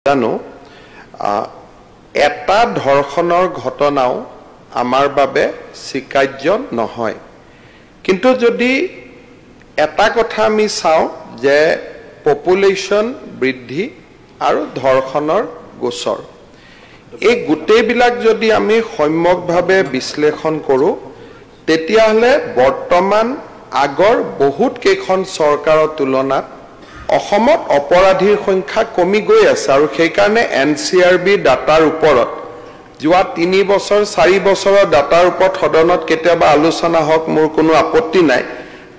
জানো এটা ধৰ্ষণৰ ঘটনাও আমাৰ বাবে স্বীকাৰ্য নহয় কিন্তু যদি এটা কথা আমি চাও যে পপুলেশন বৃদ্ধি আৰু ধৰ্ষণৰ গোচৰ এই গুটেইবিলাক যদি আমি সম্যকভাৱে বিশ্লেষণ কৰো তেতিয়াহলে বৰ্তমান আগৰ বহুত কেইখন চৰকাৰৰ তুলনাত অসমত অপৰাধীৰ সংখ্যা কমি গৈ আছে আৰু সেই কাৰণে এনচিআৰবি ডাটাৰ ওপৰত যোৱা 3 বছৰ 4 বছৰৰ ডাটাৰ ওপৰত সদনত কেতিয়াবা আলোচনা হওক মোৰ কোনো আপত্তি নাই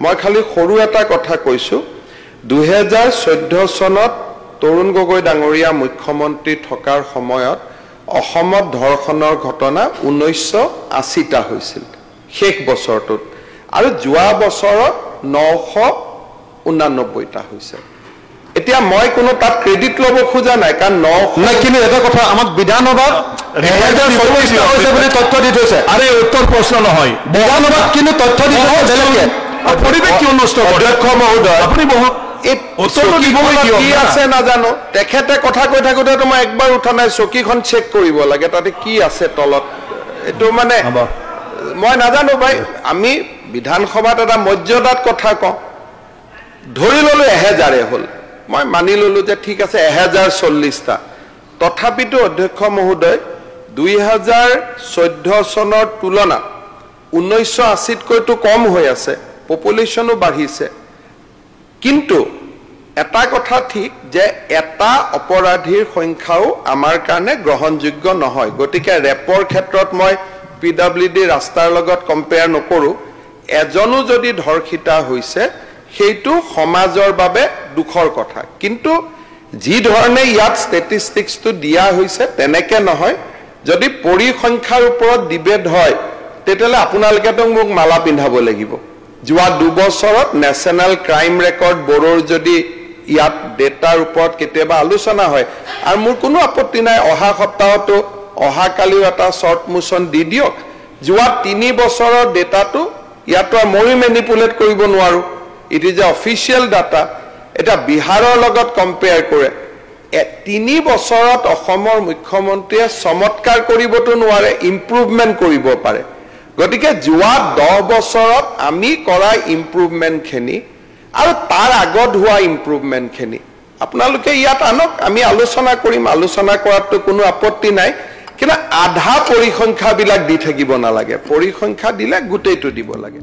মই খালি সৰু এটা কথা কৈছো 2014 চনত তৰুণ গগৈ ডাঙৰীয়া মুখ্যমন্ত্ৰী থকাৰ সময়ত অসমত ধৰ্ষণৰ ঘটনা 1980টা হৈছিল শেষ বছৰটোত আৰু যোৱা বছৰত 989টা হৈছে এতিয়া মই কোনো তাত ক্ৰেডিট লব খোজা নাই কাৰণ 9 নাই কিন্তু এটা কথা আমাক বিধানসভাত 1024টা হৈছে বুলি তথ্য দি থৈছে আৰে উত্তৰ প্ৰশ্ন নহয় বিধানসভাত কিন্তু তথ্য দি থৈছে বেলেগে পৰিৱেশ কিয় নষ্ট কৰে অধ্যক্ষ মহোদয় আপুনি বহুত উত্তৰটো দিবলৈ কি আছে নাজানো তেখেতে কথা কৈ থাকোতে মই একবাৰ উঠা নাই চকীখন চেক কৰিব লাগে তাতে কি আছে তলত এটো মানে মই নাজানো ভাই আমি বিধানসভাত এটা মৰ্যাদাত কথা কওঁ ধৰি ললো 1000 হল মই মানি ললো যে ঠিক আছে 1040টা তথাপিতো অধ্যক্ষ মহোদয় 2014 চনৰ তুলনাত 1980 কৈতো কম হৈ আছে পপুলেশনো বাঢ়িছে কিন্তু এটা কথা ঠিক যে এটা অপৰাধীৰ সংখ্যাও আমাৰ কাৰণে গ্ৰহণযোগ্য নহয় গতিকে ৰেপৰ ক্ষেত্ৰত মই পিডব্লিউডি ৰাস্তাৰ লগত কম্পেয়াৰ নকৰো এজনো যদি ধৰ্ষিতা হৈছে সেইটো সমাজৰ বাবে দুখৰ কথা কিন্তু যি ধৰণে ইয়াত ষ্টেটিষ্টিক্সটো দিয়া হৈছে তেনেকে নহয় যদি পৰিসংখ্যাৰ ওপৰত ডিবেট হয় তেতিয়ালে আপোনালোকেতো মোক মালা পিন্ধাব লাগিব যোৱা 2 বছৰত নেশনাল ক্ৰাইম ৰেকৰ্ড ব্যুৰোৰ যদি ইয়াত ডেটাৰ ওপৰত কেতিয়াবা আলোচনা হয় আৰু মোৰ কোনো আপত্তি নাই অহা সপ্তাহতো অহা কালিও এটা শৰ্ট মোশন দি দিয়ক যোৱা 3 বছৰৰ ডেটাটো ইয়াতো মই মেনিপুলেট কৰিব নোৱাৰো It is a official data. এটা বিহাৰৰ লগত কম্পেয়াৰ কৰে 3 বছৰত অসমৰ মুখ্যমন্ত্ৰীয়ে চমৎকাৰ কৰিবতো নোৱাৰে ইমপ্ৰুভমেন্ট কৰিব পাৰে গতিকে যোৱা 10 বছৰত আমি কৰা ইমপ্ৰুভমেন্ট খিনি আৰু তাৰ আগত হোৱা ইমপ্ৰুভমেন্ট খিনি আপোনালোকে ইয়াত আনক আমি আলোচনা কৰিম আলোচনা কৰাটো কোনো আপত্তি নাই কিন্তু আধা পৰিসংখ্যা বিলাক দি থাকিব নালাগে পৰিসংখ্যা দিলে গুটেইটো দিব লাগে